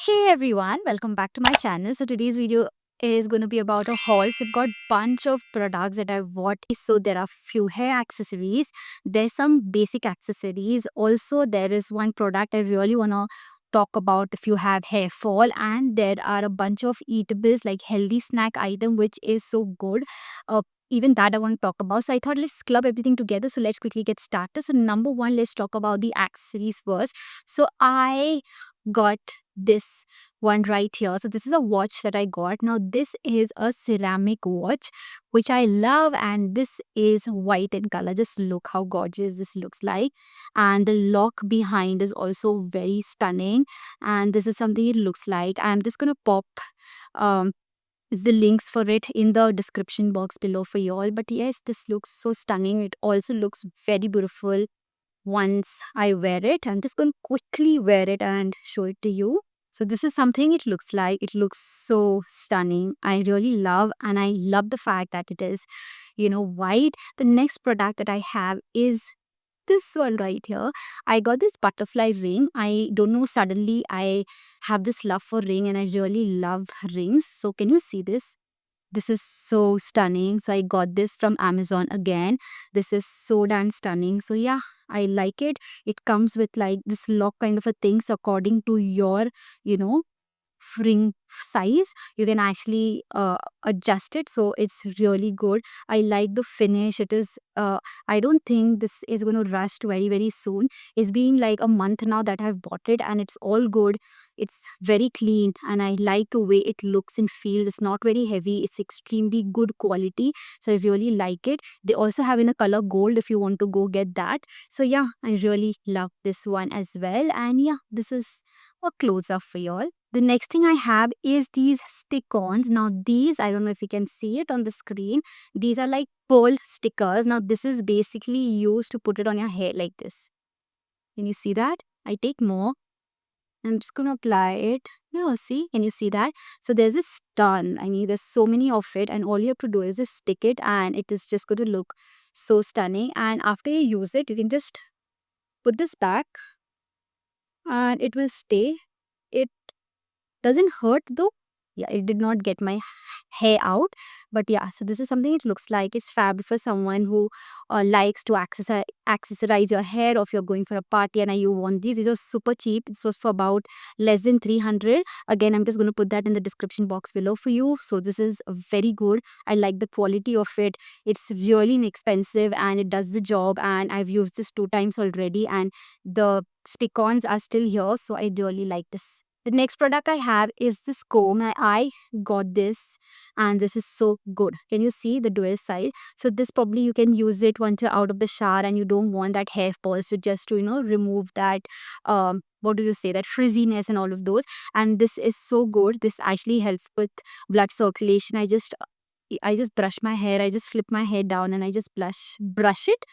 Hey everyone, welcome back to my channel. So today's video is going to be about a haul. So I've got bunch of products that I've bought. So there are few hair accessories. There's some basic accessories. Also, there is one product I really want to talk about if you have hair fall, and there are a bunch of eatables like healthy snack item which is so good. Uh, Even that I want to talk about. So I thought let's club everything together. So let's quickly get started. So number one, let's talk about the accessories first. So I got this one right here. So this is a watch that I got. Now this is a ceramic watch which I love, and this is white in color. Just look how gorgeous this looks like. And the lock behind is also very stunning, and this is something it looks like. I'm just going to pop um the links for it in the description box below for you all. But yes, this looks so stunning. It also looks very beautiful once I wear it. I'm just going to quickly wear it and show it to you. So this is something it looks like. It looks so stunning. I really love, and I love the fact that it is, white. The next product that I have is this one right here. I got this butterfly ring. I don't know, suddenly I have this love for ring and I really love rings. So can you see this? This is so stunning. So I got this from Amazon again. This is so damn stunning. So yeah, I like it. It comes with like this lock kind of a thing. So according to your, you know, ring size, you can actually adjust it. So it's really good. I like the finish. It is I don't think this is going to rust very very soon. It's been like a month now that I've bought it, and it's all good. It's very clean, and I like the way it looks and feels. It's not very heavy. It's extremely good quality, so I really like it. They also have in a color gold if you want to go get that. So yeah, I really love this one as well. And yeah, this is a close up for y'all. The next thing I have is these stick-ons. Now these, I don't know if you can see it on the screen. These are like pearl stickers. Now this is basically used to put it on your hair like this. Can you see that? I take more. I'm just going to apply it. Yeah, see? Can you see that? So there's this ton. I mean, there's so many of it, and all you have to do is just stick it, and it is just going to look so stunning. And after you use it, you can just put this back and it will stay. It doesn't hurt though. Yeah, it did not get my hair out. But yeah, so this is something it looks like. It's fab for someone who likes to accessorize your hair, or if you're going for a party and you want these. These are super cheap. This was for about less than 300. Again, I'm just going to put that in the description box below for you. So this is very good. I like the quality of it. It's really inexpensive and it does the job. And I've used this 2 times already, and the stick-ons are still here. So I really like this. The next product I have is this comb. I got this, and this is so good. Can you see the dual side? So this probably you can use it once you're out of the shower and you don't want that hair fall. So just to remove that what do you say, that frizziness and all of those. And this is so good. This actually helps with blood circulation. I just brush my hair. I just flip my hair down and I just brush it,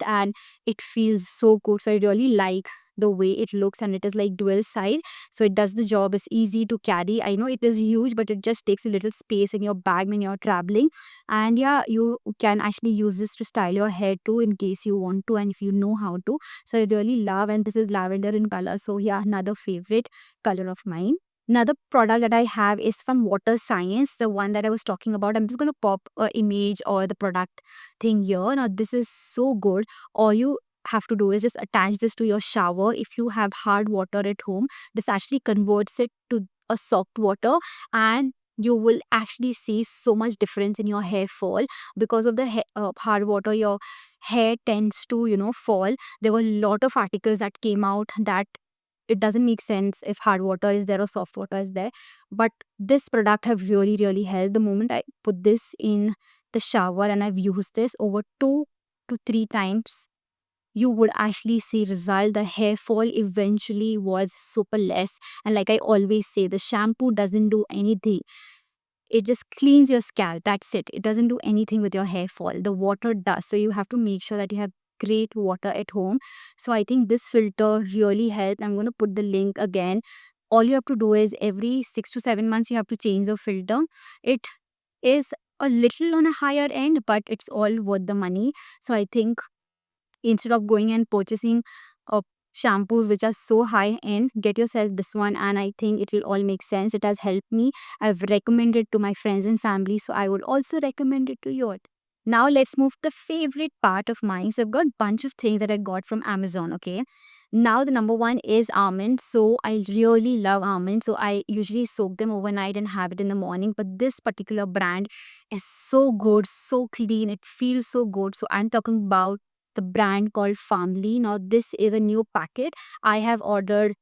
and it feels so good. So I really like the way it looks, and it is like dual side. So it does the job. It's easy to carry. I know it is huge, but it just takes a little space in your bag when you're traveling. And yeah, you can actually use this to style your hair too in case you want to and if you know how to. So I really love, and this is lavender in color. So yeah, another favorite color of mine. Another product that I have is from Water Science, the one that I was talking about. I'm just going to pop a image or the product thing here. Now, this is so good. All you have to do is just attach this to your shower. If you have hard water at home, this actually converts it to a soft water, and you will actually see so much difference in your hair fall because of the hard water. Your hair tends to fall. There were a lot of articles that came out that it doesn't make sense if hard water is there or soft water is there, but this product have really really helped. The moment I put this in the shower and I've used this over 2 to 3 times, you would actually see result. The hair fall eventually was super less. And like I always say, the shampoo doesn't do anything. It just cleans your scalp. That's it. It doesn't do anything with your hair fall. The water does. So you have to make sure that you have great water at home. So I think this filter really helped. I'm going to put the link again. All you have to do is every 6 to 7 months you have to change the filter. It is a little on a higher end, but it's all worth the money. So I think instead of going and purchasing a shampoos which are so high end, get yourself this one, and I think it will all make sense. It has helped me. I've recommended to my friends and family, so I would also recommend it to you. Now let's move to the favorite part of mine. So I've got bunch of things that I got from Amazon. Okay, now the number one is almonds. So I really love almonds. So I usually soak them overnight and have it in the morning. But this particular brand is so good, so clean. It feels so good. So I'm talking about the brand called Family. Now this is a new packet. I have ordered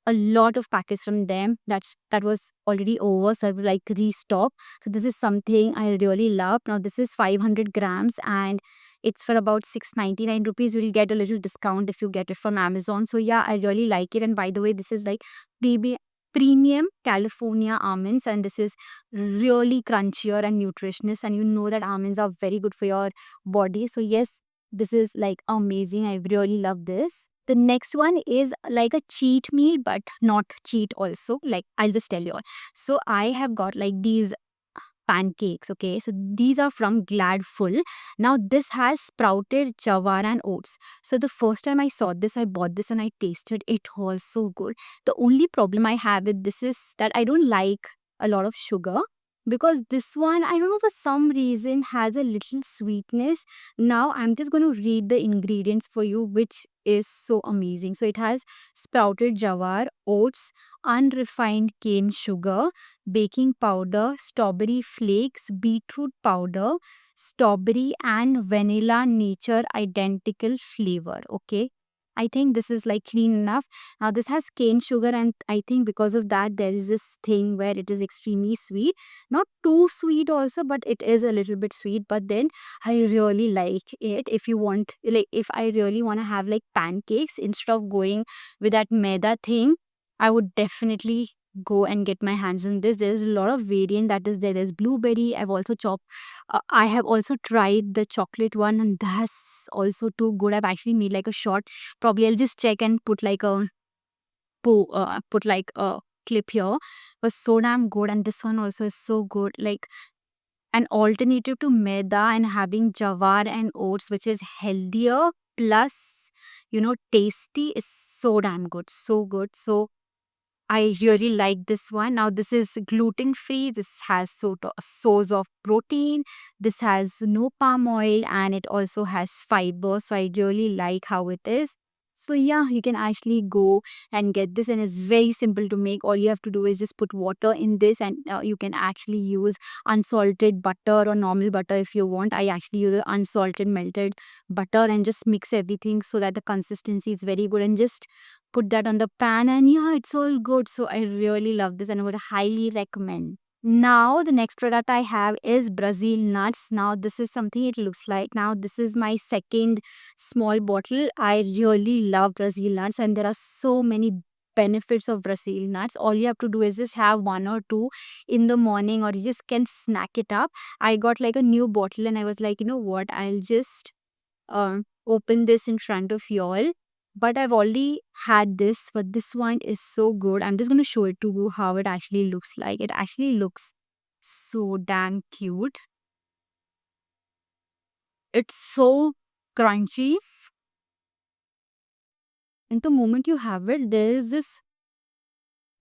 a lot of packets from them. That was already over, so I will like restock. So this is something I really love. Now this is 500 grams and it's for about 699 rupees. You will get a little discount if you get it from Amazon. So yeah, I really like it. And by the way, this is like premium California almonds, and this is really crunchier and nutritious, and you know that almonds are very good for your body. So yes, this is like amazing. I really love this. The next one is like a cheat meal, but not cheat also. Like, I'll just tell you all. So I have got like these pancakes. Okay, so these are from Gladful. Now this has sprouted jawar and oats. So the first time I saw this, I bought this and I tasted it. Was so good. The only problem I have with this is that I don't like a lot of sugar, because this one, I don't know, for some reason has a little sweetness. Now I'm just going to read the ingredients for you, which is so amazing. So it has sprouted jawar, oats, unrefined cane sugar, baking powder, strawberry flakes, beetroot powder, strawberry and vanilla nature identical flavor. Okay. I think this is like clean enough. Now this has cane sugar, and I think because of that there is this thing where it is extremely sweet. Not too sweet also, but it is a little bit sweet. But then I really like it. If you want, like, if I really want to have like pancakes instead of going with that maida thing, I would definitely go and get my hands on this. There's a lot of variant that is there. There's blueberry. I have also tried the chocolate one, and that's also too good. I've actually made like a short. Probably I'll just check and put like a clip here. It was so damn good, and this one also is so good. Like an alternative to maida and having jawar and oats, which is healthier plus tasty, is so damn good, so good. So I really like this one. Now this is gluten free. This has source of protein. This has no palm oil, and it also has fiber. So I really like how it is. So yeah, you can actually go and get this, and it's very simple to make. All you have to do is just put water in this, and you can actually use unsalted butter or normal butter if you want. I actually use the unsalted melted butter and just mix everything so that the consistency is very good, and just put that on the pan, and yeah, it's all good. So I really love this and I would highly recommend. Now the next product I have is Brazil nuts. Now this is something it looks like. Now this is my second small bottle. I really love Brazil nuts, and there are so many benefits of Brazil nuts. All you have to do is just have one or two in the morning, or you just can snack it up. I got like a new bottle and I was like, you know what, I'll just open this in front of y'all. But I've already had this, but this one is so good. I'm just going to show it to you how it actually looks like. It actually looks so damn cute. It's so crunchy. And the moment you have it, there is this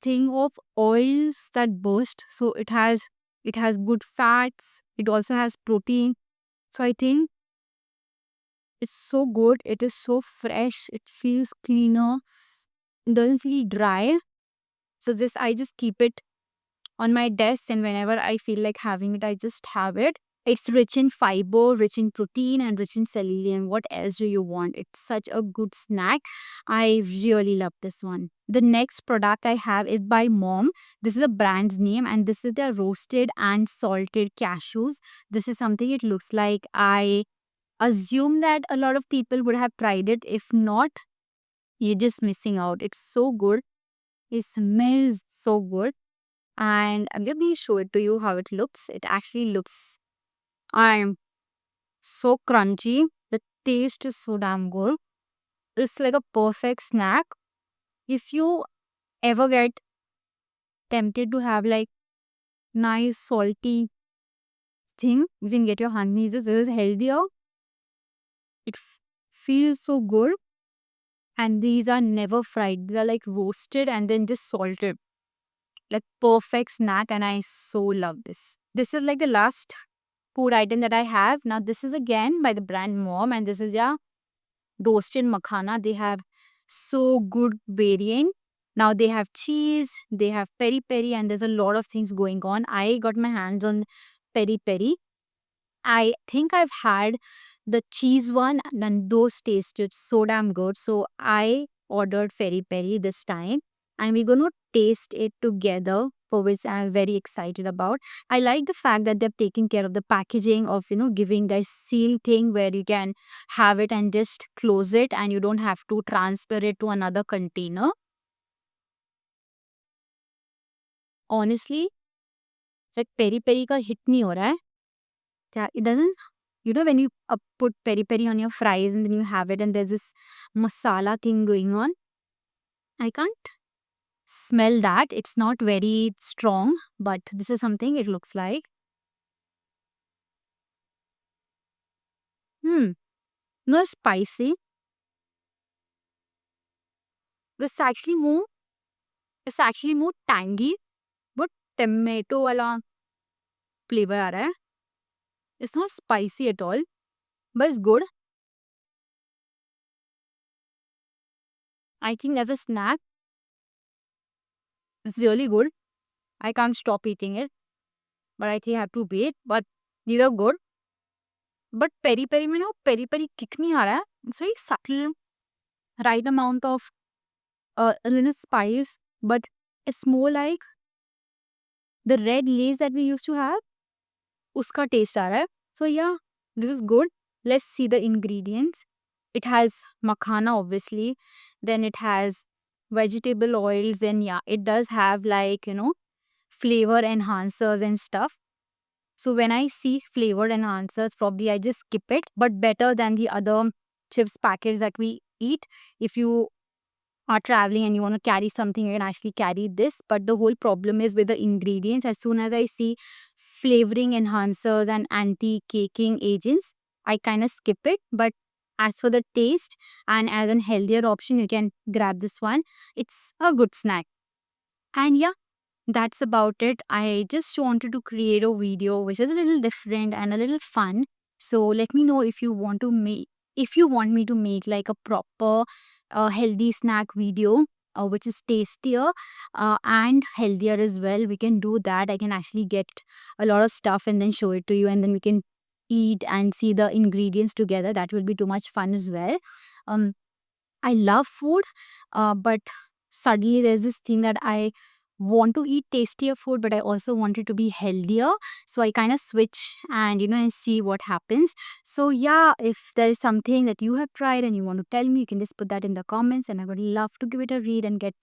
thing of oils that burst. So it has good fats. It also has protein. So I think it's so good. It is so fresh. It feels cleaner. It doesn't feel dry. So this, I just keep it on my desk, and whenever I feel like having it, I just have it. It's rich in fiber, rich in protein, and rich in selenium. What else do you want? It's such a good snack. I really love this one. The next product I have is by Mom. This is a brand's name, and this is their roasted and salted cashews. This is something it looks like. I assume that a lot of people would have tried it. If not, you're just missing out. It's so good. It smells so good. And let me show it to you how it looks. It actually looks, I'm so crunchy. The taste is so damn good. It's like a perfect snack. If you ever get tempted to have like nice salty thing, you can get your honey. This is healthier. It feels so good. And these are never fried. These are like roasted and then just salted. Like perfect snack, and I so love this. This is like the last food item that I have. Now this is again by the brand Mom, and this is yeah roasted makhana. They have so good variant. Now they have cheese, they have peri peri, and there's a lot of things going on. I got my hands on peri peri. I think I've had the cheese one, and those tasted so damn good. So I ordered peri peri this time, and we're gonna taste it together, for which I'm very excited about. I like the fact that they're taking care of the packaging of giving guys seal thing where you can have it and just close it, and you don't have to transfer it to another container. Honestly, like peri peri का hit नहीं हो रहा है. Yeah, it doesn't. When you put peri peri on your fries and then you have it, and there's this masala thing going on. I can't smell that. It's not very strong, but this is something it looks like. Hmm. No spicy. This actually more. It's actually more tangy, but tomato wala flavor आ रहा है. It's not spicy at all, but it's good. I think as a snack, it's really good. I can't stop eating it, but I think I have to wait. But these are good. But peri peri में ना peri peri kick नहीं आ रहा है. It's very subtle, right amount of a little spice, but it's more like the red lace that we used to have. उसका taste आ रहा है. So yeah, this is good. Let's see the ingredients. It has makhana obviously. Then it has vegetable oils. Then yeah, it does have like flavor enhancers and stuff. So when I see flavor enhancers, probably I just skip it. But better than the other chips packets that we eat. If you are traveling and you want to carry something, you can actually carry this. But the whole problem is with the ingredients. As soon as I see flavoring enhancers and anti-caking agents, I kind of skip it. But as for the taste and as an healthier option, you can grab this one. It's a good snack. And yeah, that's about it. I just wanted to create a video which is a little different and a little fun. So let me know if you want me to make like a proper healthy snack video which is tastier and healthier as well. We can do that. I can actually get a lot of stuff and then show it to you, and then we can eat and see the ingredients together. That will be too much fun as well. Um, I love food, but suddenly there's this thing that I want to eat tastier food, but I also want it to be healthier. So I kind of switch and and see what happens. So yeah, if there is something that you have tried and you want to tell me, you can just put that in the comments, and I would love to give it a read and get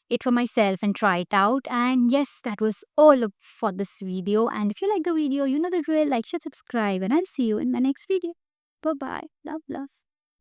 it for myself and try it out. And yes, that was all for this video. And if you like the video, you know the drill, like, share, subscribe, and I'll see you in my next video. Bye bye. Love, love.